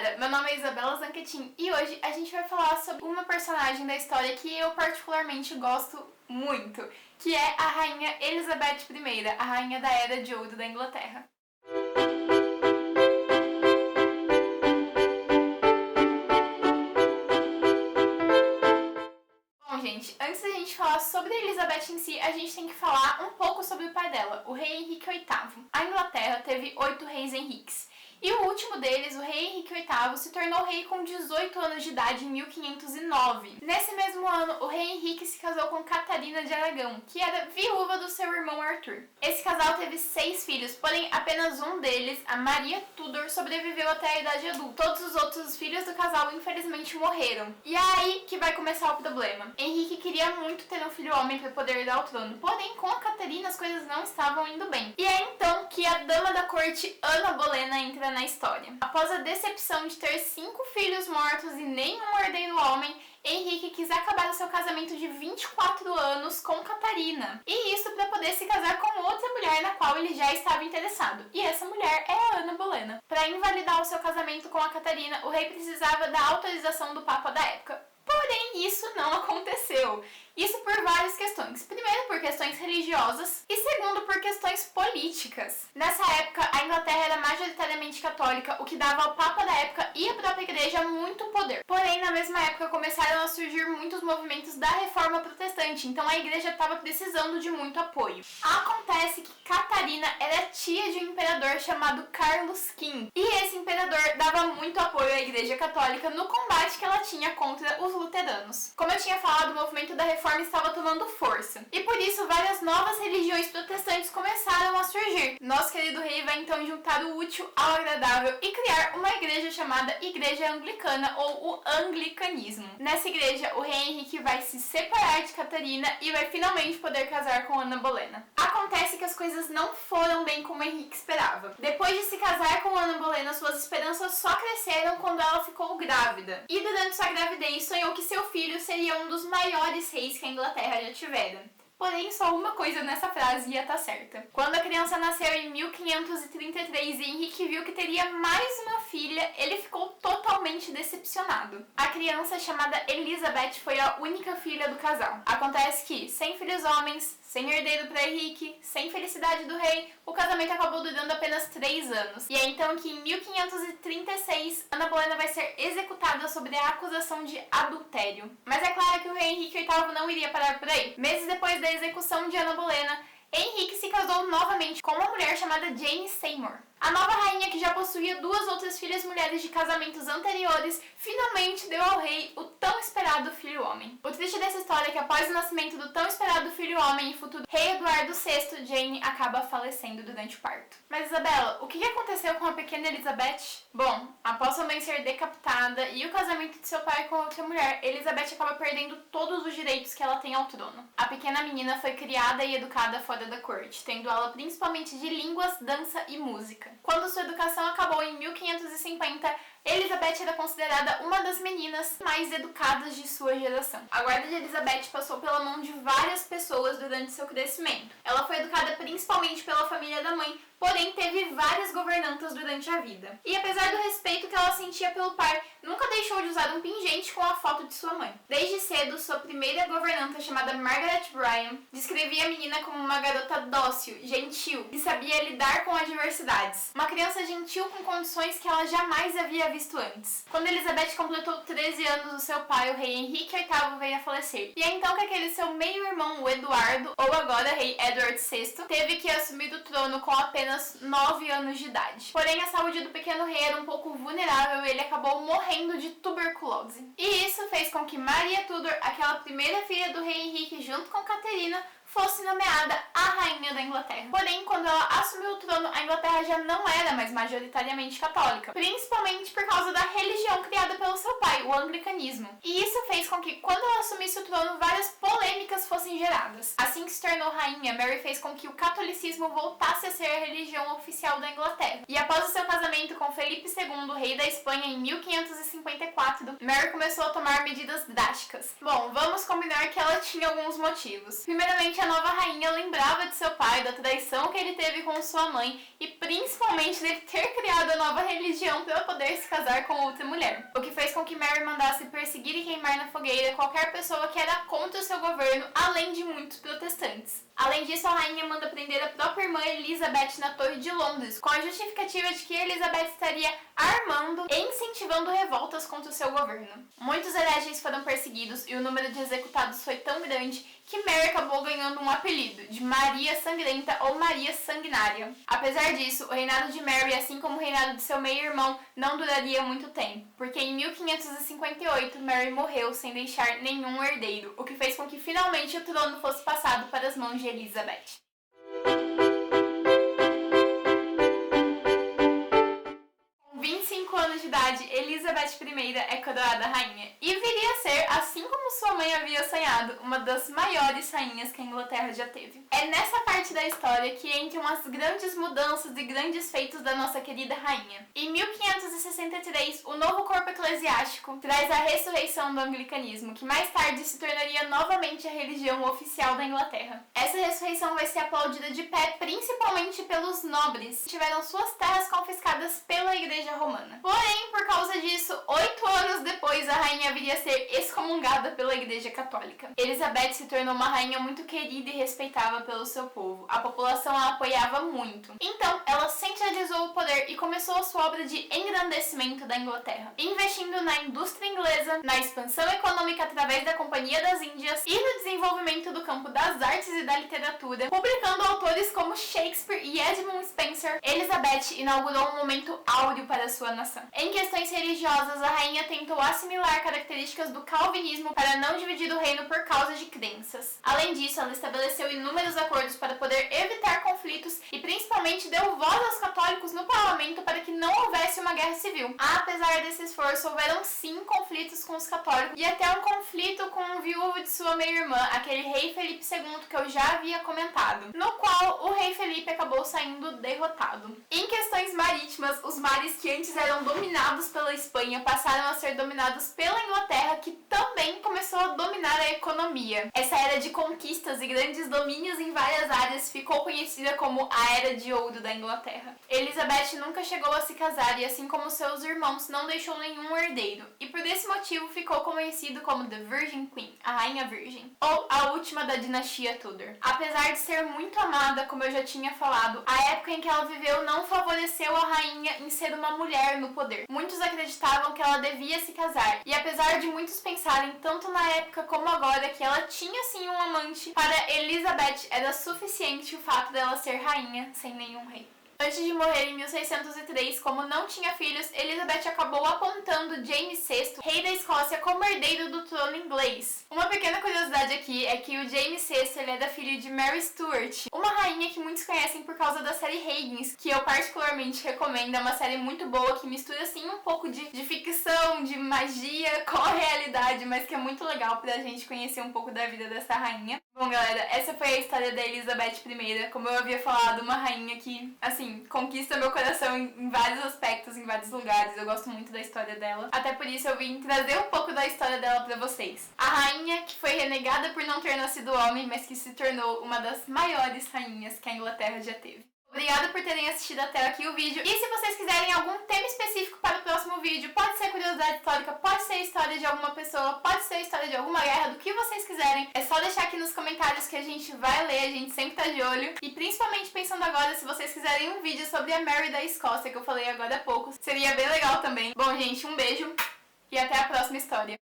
galera, meu nome é Isabela Zanquetin e hoje a gente vai falar sobre uma personagem da história que eu particularmente gosto muito, que é a Rainha Elizabeth I, a Rainha da Era de Ouro da Inglaterra. Bom, gente, antes da gente falar sobre a Elizabeth em si, a gente tem que falar um pouco sobre o pai dela, o rei Henrique VIII. A Inglaterra teve 8 reis Henriques. E o último deles, o rei Henrique VIII, se tornou rei com 18 anos de idade em 1509. Nesse mesmo ano, o rei Henrique se casou com Catarina de Aragão, que era viúva do seu irmão Arthur. Esse casal teve 6 filhos, porém apenas um deles, a Maria Tudor, sobreviveu até a idade adulta. Todos os outros filhos do casal infelizmente morreram. E é aí que vai começar o problema. Henrique queria muito ter um filho homem para poder herdar o trono, porém com a Catarina as coisas não estavam indo bem. E é então que a dama da corte Ana Bolena entra na história. Após a decepção de ter 5 filhos mortos e nenhum herdeiro homem, Henrique quis acabar o seu casamento de 24 anos com Catarina. E isso para poder se casar com outra mulher na qual ele já estava interessado. E essa mulher é a Ana Bolena. Para invalidar o seu casamento com a Catarina, o rei precisava da autorização do Papa da época. Porém, isso não aconteceu. Isso por várias questões. Primeiro, por questões religiosas e segundo, por questões políticas. Nessa época, a Inglaterra era majoritariamente católica, o que dava ao Papa da época e à própria igreja muito poder. Porém, na mesma época, começaram a surgir muitos movimentos da reforma protestante, então a igreja estava precisando de muito apoio. Acontece que Catarina era tia de um imperador chamado Carlos V, e esse imperador dava muito apoio à igreja católica no combate que ela tinha contra os luteranos. Como eu tinha falado, o movimento da reforma estava tomando força. E por isso várias novas religiões protestantes começaram a surgir. Nosso querido rei vai então juntar o útil ao agradável e criar uma igreja chamada Igreja Anglicana ou o Anglicanismo. Nessa igreja, o rei Henrique vai se separar de Catarina e vai finalmente poder casar com Ana Bolena. Acontece que as coisas não foram bem como Henrique esperava. Depois de se casar com Ana Bolena, suas esperanças só cresceram quando ela ficou grávida. E durante sua gravidez sonhou que seu filho seria um dos maiores reis que a Inglaterra já tivera. Porém, só uma coisa nessa frase ia estar certa. Quando a criança nasceu em 1533 e Henrique viu que teria mais uma filha, ele ficou totalmente decepcionado. A criança, chamada Elizabeth, foi a única filha do casal. Acontece que, sem filhos homens, sem herdeiro para Henrique, sem felicidade do rei, o casamento acabou durando apenas 3 anos. E é então que em 1536, Ana Bolena vai ser executada sobre a acusação de adultério. Mas é claro que o rei Henrique VIII não iria parar por aí. Meses depois da execução de Ana Bolena, Henrique se casou novamente com uma mulher chamada Jane Seymour. A nova rainha, que já possuía 2 outras filhas mulheres de casamentos anteriores, finalmente deu ao rei o tão esperado filho homem. O triste dessa história é que após o nascimento do tão esperado filho homem e futuro rei Eduardo VI, Jane acaba falecendo durante o parto. Mas Isabela, o que aconteceu com a pequena Elizabeth? Bom, após sua mãe ser decapitada e o casamento de seu pai com outra mulher, Elizabeth acaba perdendo todos os direitos que ela tem ao trono. A pequena menina foi criada e educada fora da corte, tendo aula principalmente de línguas, dança e música. Quando sua educação acabou em 1550, Elizabeth era considerada uma das meninas mais educadas de sua geração. A guarda de Elizabeth passou pela mão de várias pessoas durante seu crescimento. Ela foi educada principalmente pela família da mãe, porém teve várias governantas durante a vida. E apesar do respeito que ela sentia pelo pai, nunca deixou de usar um pingente com a foto de sua mãe. Desde cedo, sua primeira governanta, chamada Margaret Bryan, descrevia a menina como uma garota dócil, gentil, que sabia lidar com adversidades. Uma criança gentil com condições que ela jamais havia visto antes. Quando Elizabeth completou 13 anos, o seu pai, o rei Henrique VIII, veio a falecer. E é então que aquele seu meio-irmão, o Eduardo, ou agora rei Edward VI, teve que assumir o trono com apenas 9 anos de idade. Porém, a saúde do pequeno rei era um pouco vulnerável e ele acabou morrendo de tuberculose. E isso fez com que Maria Tudor, aquela primeira filha do rei Henrique junto com Catarina, fosse nomeada a rainha da Inglaterra. Porém, quando ela assumiu o trono, a Inglaterra já não era mais majoritariamente católica, principalmente por causa da religião criada pelo seu pai, o anglicanismo. E isso fez com que, quando ela assumisse o trono, várias polêmicas fossem geradas. Assim que se tornou rainha, Mary fez com que o catolicismo voltasse a ser a religião oficial da Inglaterra. E após o seu casamento com Felipe II, rei da Espanha, em 1554, Mary começou a tomar medidas drásticas. Bom, vamos combinar que ela tinha alguns motivos. Primeiramente, a a nova rainha lembrava de seu pai, da traição que ele teve com sua mãe e principalmente dele ter criado a nova religião para poder se casar com outra mulher. O que fez com que Mary mandasse perseguir e queimar na fogueira qualquer pessoa que era contra o seu governo, além de muitos protestantes. Além disso, a rainha manda prender a própria irmã Elizabeth na Torre de Londres, com a justificativa de que Elizabeth estaria armando e incentivando revoltas contra o seu governo. Muitos hereges foram perseguidos e o número de executados foi tão grande que Mary acabou ganhando um apelido de Maria Sangrenta ou Maria Sanguinária. Apesar disso, o reinado de Mary, assim como o reinado de seu meio-irmão, não duraria muito tempo, porque em 1558 Mary morreu sem deixar nenhum herdeiro, o que fez com que finalmente o trono fosse passado para as mãos de Elizabeth. Com 25 anos de idade, Elizabeth I é coroada rainha e viria a ser, assim como sua mãe havia sonhado, uma das maiores rainhas que a Inglaterra já teve. É nessa parte da história que entram as grandes mudanças e grandes feitos da nossa querida rainha. Em 1563, o novo corpo eclesiástico traz a ressurreição do anglicanismo, que mais tarde se tornaria novamente a religião oficial da Inglaterra. Essa ressurreição vai ser aplaudida de pé principalmente pelos nobres, que tiveram suas terras confiscadas pela Igreja Romana. Porém, por causa disso, 8 anos depois, a rainha viria a ser excomungada pela Igreja Católica. Elizabeth se tornou uma rainha muito querida e respeitável pelo seu povo. A população a apoiava muito. Então, ela centralizou o poder e começou a sua obra de engrandecimento da Inglaterra, investindo na indústria inglesa, na expansão econômica através da Companhia das Índias e no desenvolvimento do campo das artes e da literatura, publicando autores como Shakespeare e Edmund Spenser. Elizabeth inaugurou um momento áureo para sua nação. Em questões religiosas, a rainha tentou assimilar características do calvinismo para não dividir o reino por causa de crenças. Além disso, ela estabeleceu inúmeros acordos para poder evitar conflitos e principalmente deu voz aos católicos no parlamento para que não houvesse uma guerra civil. Apesar desse esforço, houveram sim conflitos com os católicos e até um conflito com o viúvo de sua meia-irmã, aquele rei Felipe II que eu já havia comentado, no qual o rei Felipe acabou saindo derrotado. Em questões marítimas, os mares que antes eram dominados pela Espanha passaram a ser dominados pela Inglaterra, que também começou a dominar a economia. Essa era de conquistas e grandes domínios em várias áreas ficou conhecida como a Era de Ouro da Inglaterra. Elizabeth nunca chegou a se casar e, assim como seus irmãos, não deixou nenhum herdeiro, e por esse motivo ficou conhecido como The Virgin Queen, a Rainha Virgem, ou a última da dinastia Tudor. Apesar de ser muito amada, como eu já tinha falado, a época em que ela viveu não favoreceu a rainha em ser uma mulher no poder. Muitos acreditavam que ela devia se casar, e apesar de muitos pensarem, tanto na época como agora, que ela tinha sim um amante, para Elizabeth era suficiente o fato dela ser rainha sem nenhum rei. Antes de morrer em 1603, como não tinha filhos, Elizabeth acabou apontando James VI, rei da Escócia, como herdeiro do trono inglês. Uma pequena curiosidade aqui é que o James VI ele era filho de Mary Stuart, uma rainha que muitos conhecem por causa da série Reigns, que eu particularmente recomendo. É uma série muito boa que mistura assim um pouco de ficção, de magia com a realidade, mas que é muito legal pra gente conhecer um pouco da vida dessa rainha. Bom, galera, essa foi a história da Elizabeth I, como eu havia falado, uma rainha que, assim, conquista meu coração em vários aspectos, em vários lugares. Eu gosto muito da história dela. Até por isso eu vim trazer um pouco da história dela pra vocês. A rainha que foi renegada por não ter nascido homem, mas que se tornou uma das maiores rainhas que a Inglaterra já teve. Obrigada por terem assistido até aqui o vídeo. E se vocês quiserem algum tema específico para o próximo vídeo, pode ser curiosidade histórica, pode ser história de alguma pessoa, pode ser história de alguma guerra, do que vocês quiserem, é só deixar aqui nos comentários que a gente vai ler, a gente sempre tá de olho. E principalmente pensando agora, se vocês quiserem um vídeo sobre a Mary da Escócia, que eu falei agora há pouco, seria bem legal também. Bom, gente, um beijo e até a próxima história.